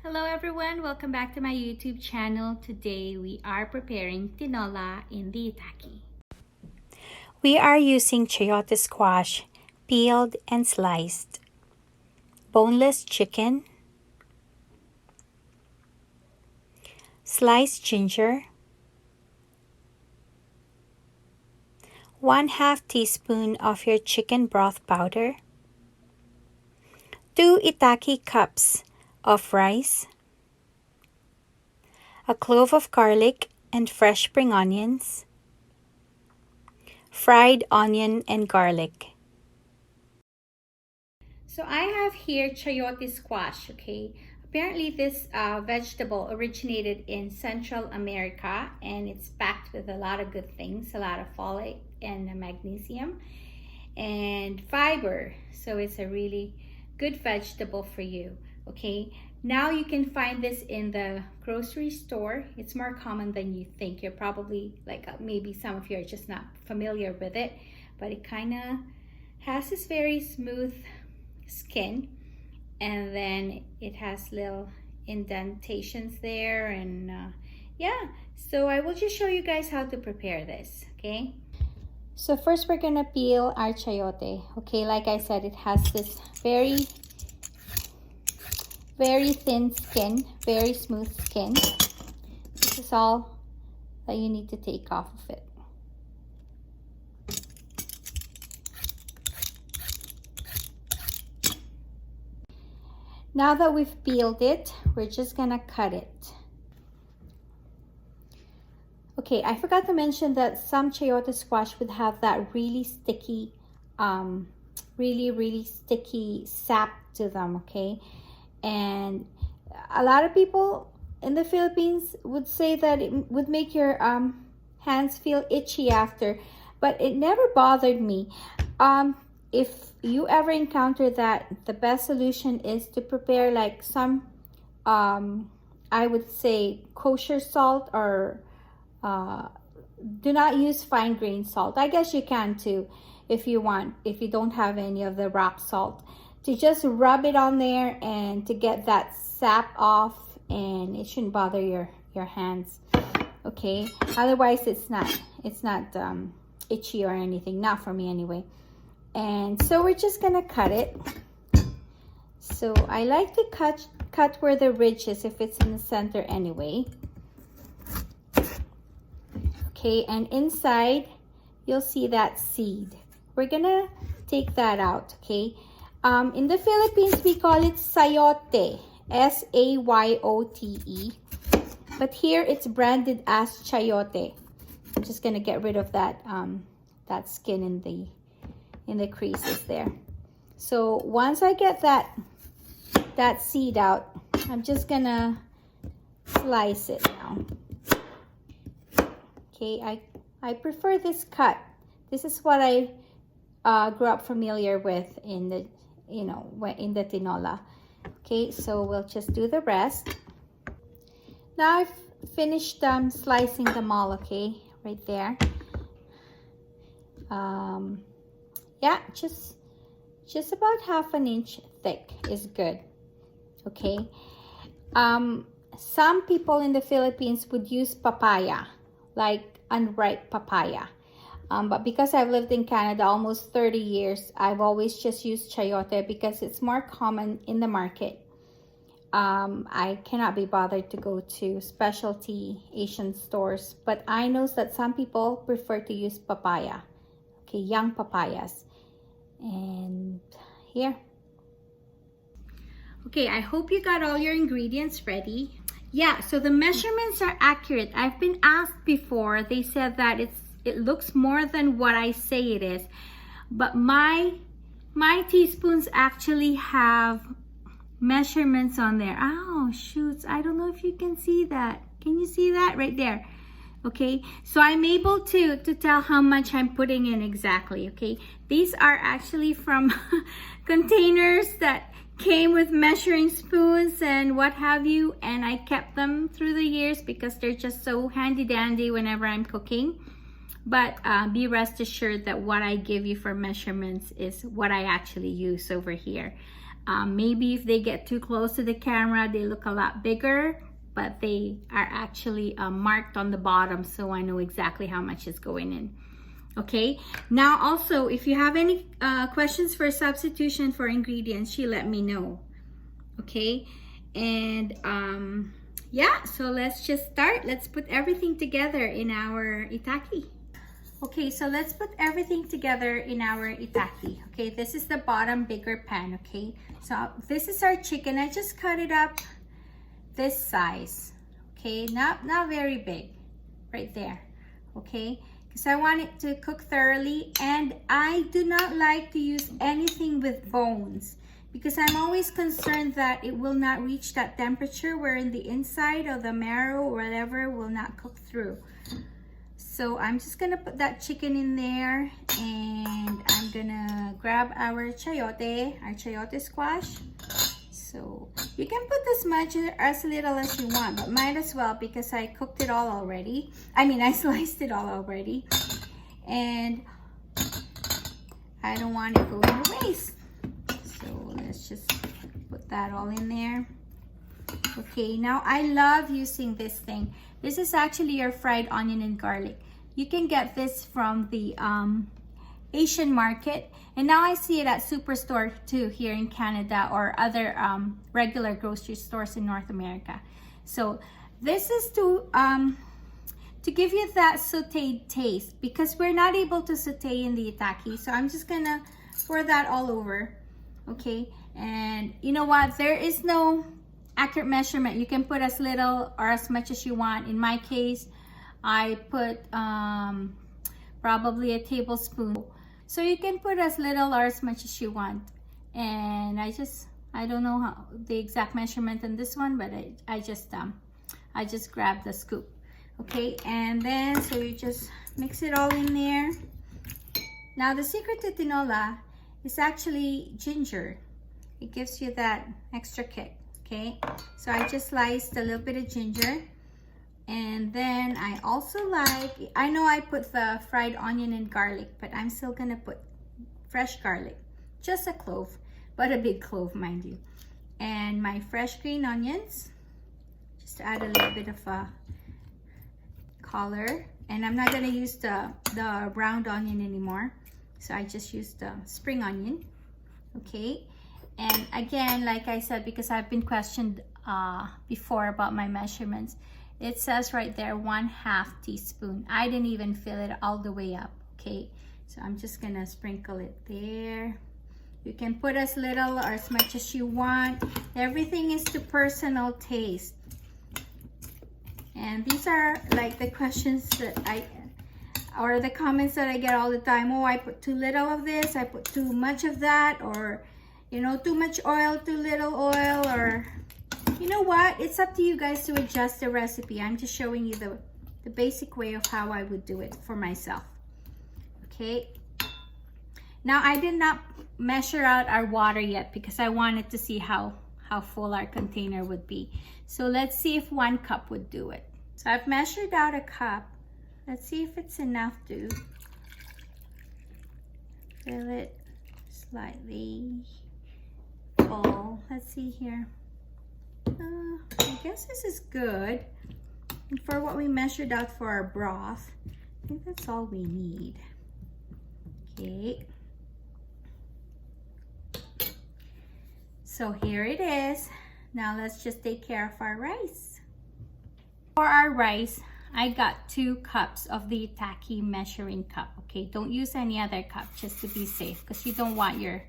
Hello everyone, welcome back to my YouTube channel. Today we are preparing tinola in the Itaki. We are using chayote squash, peeled and sliced, boneless chicken, sliced ginger, 1/2 teaspoon of your chicken broth powder, 2 Itaki cups of rice, a clove of garlic and fresh spring onions, fried onion and garlic. So I have here chayote squash, okay? Apparently this vegetable originated in Central America and it's packed with a lot of good things, a lot of folate and magnesium and fiber. So it's a really good vegetable for you, okay? Now you can find this in the grocery store. It's more common than you think. You're probably like, maybe some of you are just not familiar with it, but it kind of has this very smooth skin, and then it has little indentations there, and yeah, so I will just show you guys how to prepare this, okay? So first we're gonna peel our chayote, okay? Like I said, it has this very thin skin, very smooth skin. This is all that you need to take off of it. Now that we've peeled it, we're just gonna cut it. Okay, I forgot to mention that some chayote squash would have that really sticky, really sticky sap to them, okay? And a lot of people in the Philippines would say that it would make your hands feel itchy after, but it never bothered me. If you ever encounter that, the best solution is to prepare like some, I would say kosher salt, or do not use fine grained salt. I guess you can too if you want, if you don't have any of the rock salt, to just rub it on there and to get that sap off, and it shouldn't bother your hands, okay? Otherwise it's not itchy or anything, not for me anyway. And so we're just gonna cut it. So I like to cut where the ridge is, if it's in the center anyway. Okay, and inside you'll see that seed. We're gonna take that out, okay? In the Philippines we call it sayote, S-A-Y-O-T-E, but here it's branded as chayote. I'm just gonna get rid of that that skin in the creases there. So once I get that seed out, I'm just gonna slice it now. Okay, I prefer this cut. This is what I grew up familiar with in the, you know, in the tinola. Okay, so we'll just do the rest. Now I've finished slicing them all, okay, right there. Yeah, just about 1/2 inch thick is good, okay? Some people in the Philippines would use papaya, like unripe papaya. But because I've lived in Canada almost 30 years, I've always just used chayote because it's more common in the market. I cannot be bothered to go to specialty Asian stores, but I know that some people prefer to use papaya, okay, young papayas. And here. Okay, I hope you got all your ingredients ready. Yeah, so the measurements are accurate. I've been asked before. They said that it looks more than what I say it is, but my teaspoons actually have measurements on there. Oh shoots, I don't know if you can see that. Can you see that right there? Okay, so I'm able to tell how much I'm putting in exactly, okay? These are actually from containers that came with measuring spoons and what have you, and I kept them through the years because they're just so handy dandy whenever I'm cooking. But be rest assured that what I give you for measurements is what I actually use over here. Maybe if they get too close to the camera, they look a lot bigger, but they are actually marked on the bottom, so I know exactly how much is going in. Okay, now also if you have any questions for substitution for ingredients, you let me know. Okay, and yeah, so let's just start. Let's put everything together in our Itaki. Okay, so let's put everything together in our Itaki. Okay, this is the bottom bigger pan. Okay, so this is our chicken. I just cut it up this size. Okay, not very big, right there. Okay, because I want it to cook thoroughly, and I do not like to use anything with bones, because I'm always concerned that it will not reach that temperature wherein the inside of the marrow or whatever will not cook through. So I'm just gonna put that chicken in there, and I'm gonna grab our chayote squash. So you can put as much or as little as you want, but might as well, because I cooked it all already. I mean, I sliced it all already, and I don't want it going to waste. So let's just put that all in there. Okay, now I love using this thing. This is actually your fried onion and garlic. You can get this from the Asian market, and now I see it at Superstore too here in Canada, or other regular grocery stores in North America. So this is to give you that sauteed taste, because we're not able to saute in the Itaki. So I'm just gonna pour that all over. Okay, and you know what, there is no accurate measurement. You can put as little or as much as you want. In my case, I put probably a tablespoon. So you can put as little or as much as you want. And I don't know how the exact measurement on this one, but I just grabbed the scoop. Okay, and then so you just mix it all in there. Now the secret to tinola is actually ginger. It gives you that extra kick. Okay, so I just sliced a little bit of ginger, and then I also I know I put the fried onion and garlic, but I'm still gonna put fresh garlic, just a clove, but a big clove, mind you, and my fresh green onions, just to add a little bit of a color. And I'm not gonna use the round onion anymore, so I just used the spring onion. Okay. And again, like I said, because I've been questioned before about my measurements, it says right there 1/2 teaspoon. I didn't even fill it all the way up. Okay, so I'm just gonna sprinkle it there. You can put as little or as much as you want. Everything is to personal taste. And these are like the questions that or the comments that I get all the time. Oh, I put too little of this, I put too much of that, or you know, too much oil, too little oil, or you know what? It's up to you guys to adjust the recipe. I'm just showing you the basic way of how I would do it for myself. Okay. Now I did not measure out our water yet, because I wanted to see how full our container would be. So let's see if 1 cup would do it. So I've measured out a cup. Let's see if it's enough to fill it slightly. Let's see here. I guess this is good. And for what we measured out for our broth, I think that's all we need. Okay. So here it is. Now let's just take care of our rice. For our rice, I got 2 cups of the Itaki measuring cup. Okay, don't use any other cup, just to be safe, because you don't want your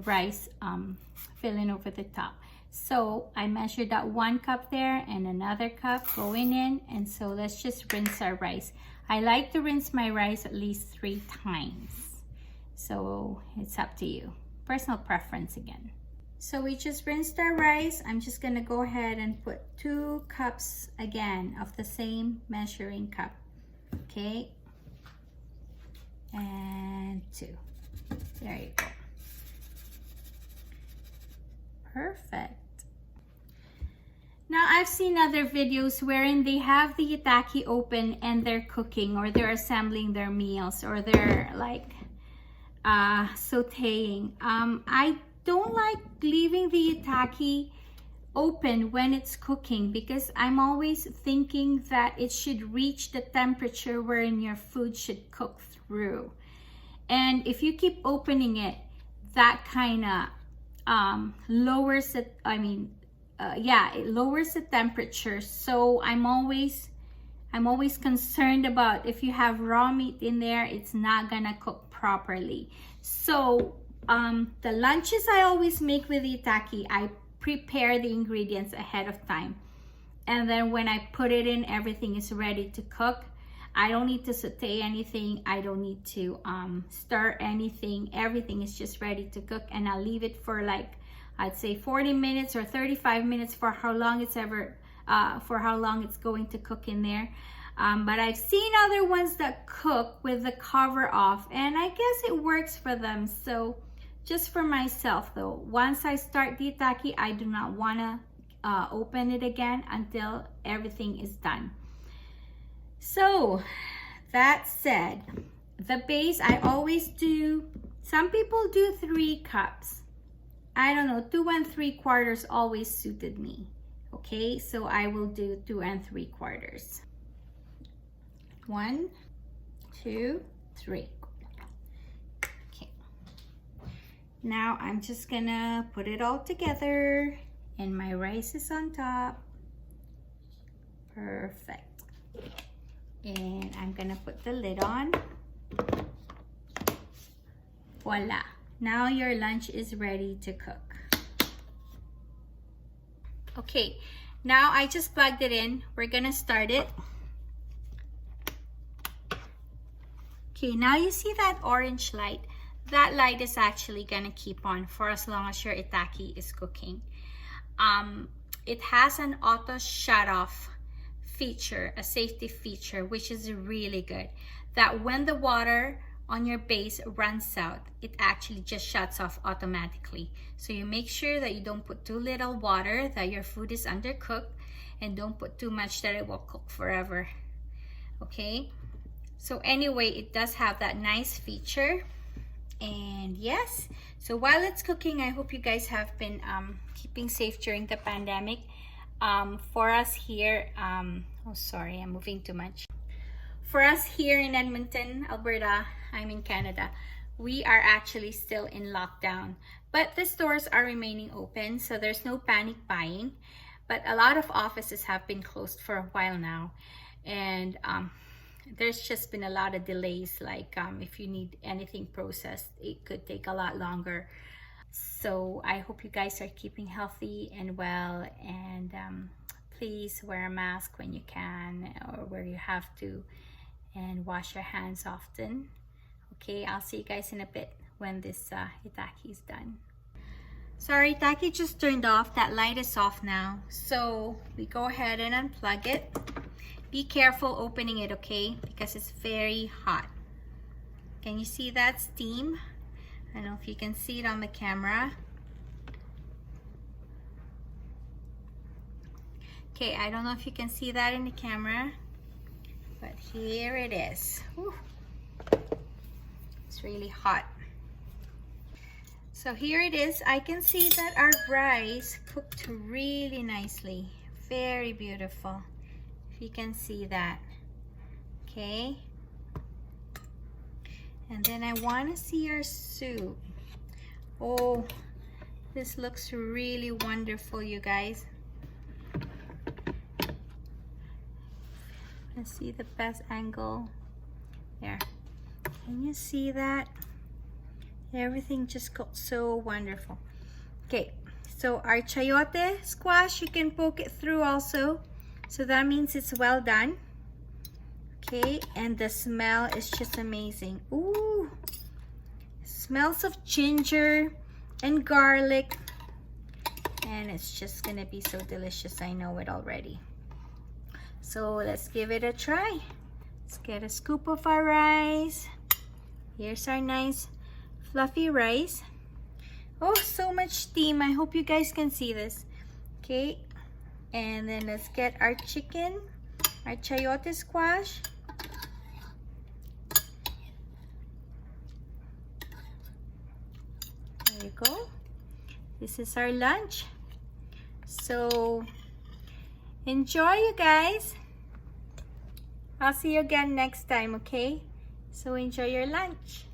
rice filling over the top. So I measured out 1 cup there and another cup going in, and so let's just rinse our rice. I like to rinse my rice at least 3 times, so it's up to you, personal preference again. So we just rinsed our rice. I'm just gonna go ahead and put 2 cups again of the same measuring cup. Okay, and 2. There you go. Perfect. Now I've seen other videos wherein they have the Itaki open and they're cooking, or they're assembling their meals, or they're like sauteing. I don't like leaving the Itaki open when it's cooking, because I'm always thinking that it should reach the temperature wherein your food should cook through. And if you keep opening it, that kind of lowers it. It lowers the temperature. So I'm always concerned about if you have raw meat in there, it's not gonna cook properly. So the lunches I always make with Itaki, I prepare the ingredients ahead of time. And then when I put it in, everything is ready to cook. I don't need to saute anything. I don't need to stir anything. Everything is just ready to cook. And I'll leave it for like, I'd say 40 minutes or 35 minutes for how long it's going to cook in there. But I've seen other ones that cook with the cover off, and I guess it works for them. So just for myself though, once I start the Itaki, I do not want to open it again until everything is done. So that said, the base I always do, some people do 3 cups. I don't know, 2 3/4 always suited me. Okay, so I will do 2 3/4. 1, 2, 3. Okay. Now I'm just gonna put it all together, and my rice is on top. Perfect. And I'm gonna put the lid on. Voila. Now your lunch is ready to cook. Okay, now I just plugged it in. We're gonna start it. Okay, now you see that orange light. That light is actually gonna keep on for as long as your Itaki is cooking. It has an auto shut off feature, a safety feature, which is really good. That when the water on your base runs out, it actually just shuts off automatically. So you make sure that you don't put too little water, that your food is undercooked, and don't put too much that it will cook forever. Okay, so anyway, it does have that nice feature. And yes, so while it's cooking, I hope you guys have been keeping safe during the pandemic. For us here, oh sorry, I'm moving too much. For us here in Edmonton, Alberta, I'm in Canada, we are actually still in lockdown, but the stores are remaining open, so there's no panic buying. But a lot of offices have been closed for a while now, and there's just been a lot of delays. Like if you need anything processed, it could take a lot longer. So I hope you guys are keeping healthy and well, and please wear a mask when you can or where you have to, and wash your hands often. Okay, I'll see you guys in a bit when this Itaki is done. Sorry, Itaki just turned off. That light is off now. So we go ahead and unplug it. Be careful opening it, okay? Because it's very hot. Can you see that steam? I don't know if you can see it on the camera. Okay, I don't know if you can see that in the camera, but here it is. Whew. It's really hot. So here it is. I can see that our rice cooked really nicely. Very beautiful. If you can see that. Okay. And then I want to see our soup. Oh, this looks really wonderful, you guys. Let's see the best angle. There. Can you see that? Everything just cooked so wonderful. Okay, so our chayote squash, you can poke it through also. So that means it's well done. Okay, and the smell is just amazing. Ooh, smells of ginger and garlic, and it's just gonna be so delicious. I know it already. So let's give it a try. Let's get a scoop of our rice. Here's our nice fluffy rice. Oh, so much steam. I hope you guys can see this. Okay, and then let's get our chicken, our chayote squash. There you go. this is our lunch. So enjoy, you guys. I'll see you again next time, okay? So enjoy your lunch.